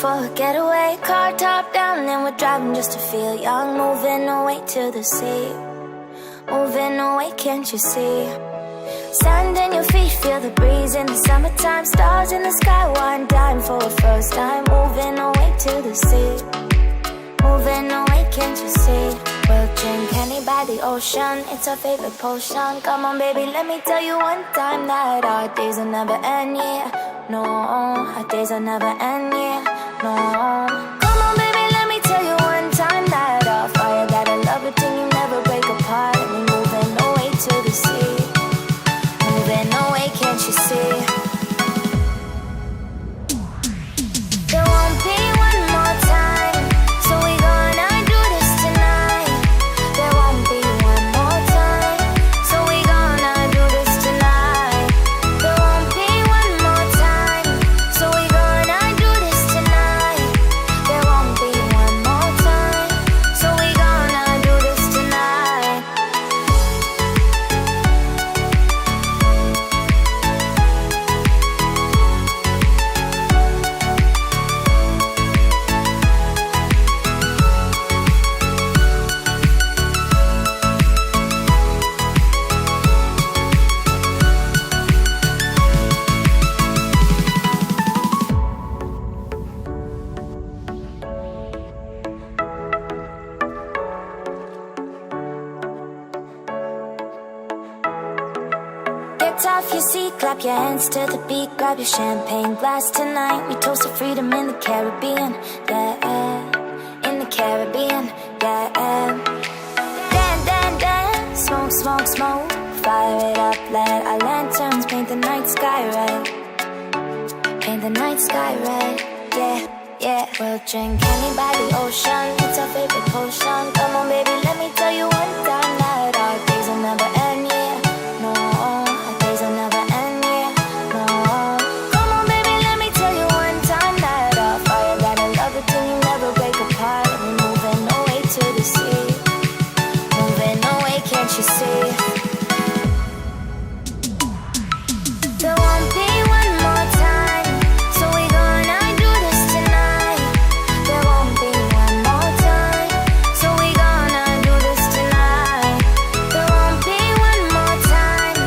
for a getaway, car top down and we're driving just to feel young. Moving away to the sea, moving away, can't you see? Sand in your feet, feel the breeze in the summertime. Stars in the sky, one dime for a first time. Moving away to the sea, moving away, can't you see? We'll drink honey by the ocean, it's our favorite potion. Come on baby, let me tell you one time that our days will never end, yeah. No, our days will never end, yeah. No. Come on baby, let me tell you one time that our fire got a love it till you never break apart. And we moving away to the sea, moving away, can't you see? There won't be one more time, so we gonna do this tonight. There won't be one more time, so we gonna do this tonight. There won't be one more time, so we gonna do this tonight. There won't be one more time, so we gonna do this tonight. Get off your seat, clap your hands to the beat. Grab your champagne glass tonight. We toast to freedom in the Caribbean, yeah. In the Caribbean, yeah. Dance, dance, dance, smoke, smoke, smoke. Fire it up, let our lanterns paint the night sky red. Paint the night sky red, yeah, yeah. We'll drink honey by the ocean, it's our favorite potion. Come on baby, let me tell you one time that our days will never end, yeah. No, our days will never end, yeah. No. Come on baby, let me tell you one time that our fire got a love it till you never break apart. And we're moving away to the sea, moving away, can't you see? There won't be one more time, so we gonna do this tonight. There won't be one more time, so we gonna do this tonight. There won't be one more time,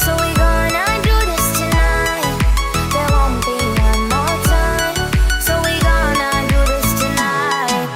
so we gonna do this tonight. There won't be one more time, so we gonna do this tonight.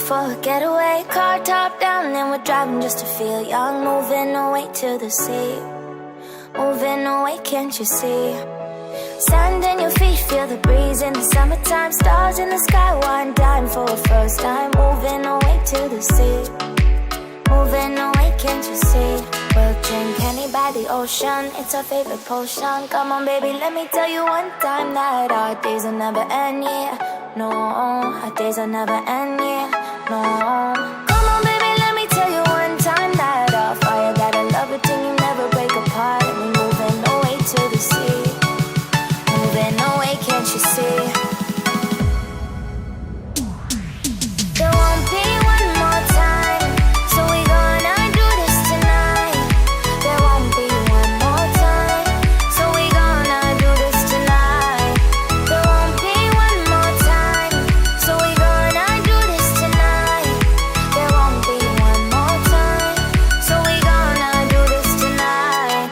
for a getaway. Car top down and we're driving just to feel young. Moving away to the sea, moving away, can't you see? Sand in your feet, feel the breeze in the summertime. Stars in the sky, one dime for a first time. Moving away to the sea, moving away, can't you see? We'll drink honey by the ocean, it's our favorite potion. Come on baby, let me tell you one time that our days will never end, yeah. No, our days will never end, yeah. No. Come on baby, let me tell you one time that our fire got a love it till you never break apart. And we're moving away to the sea, moving away, can't you see? There won't be one more time, so we gonna do this tonight. There won't be one more time, so we gonna do this tonight. There won't be one more time, so we gonna do this tonight. There won't be one more time, so we gonna do this tonight.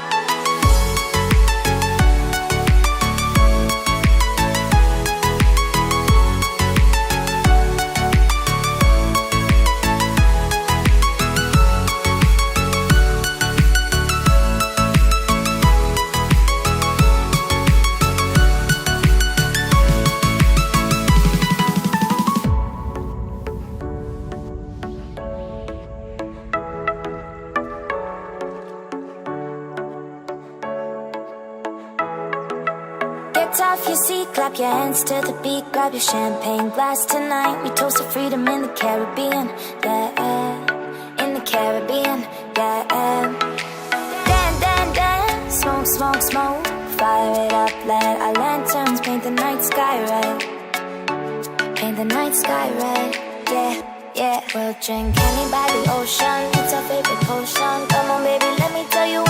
Get off your seat, clap your hands to the beat. Grab your champagne glass tonight. We toast to freedom in the Caribbean, yeah. In the Caribbean, yeah. Dan, dan, dan, smoke, smoke, smoke. Fire it up, let our lanterns paint the night sky red. Paint the night sky red, yeah, yeah. We'll drink honey by the ocean, it's our favorite potion. Come on baby, let me tell you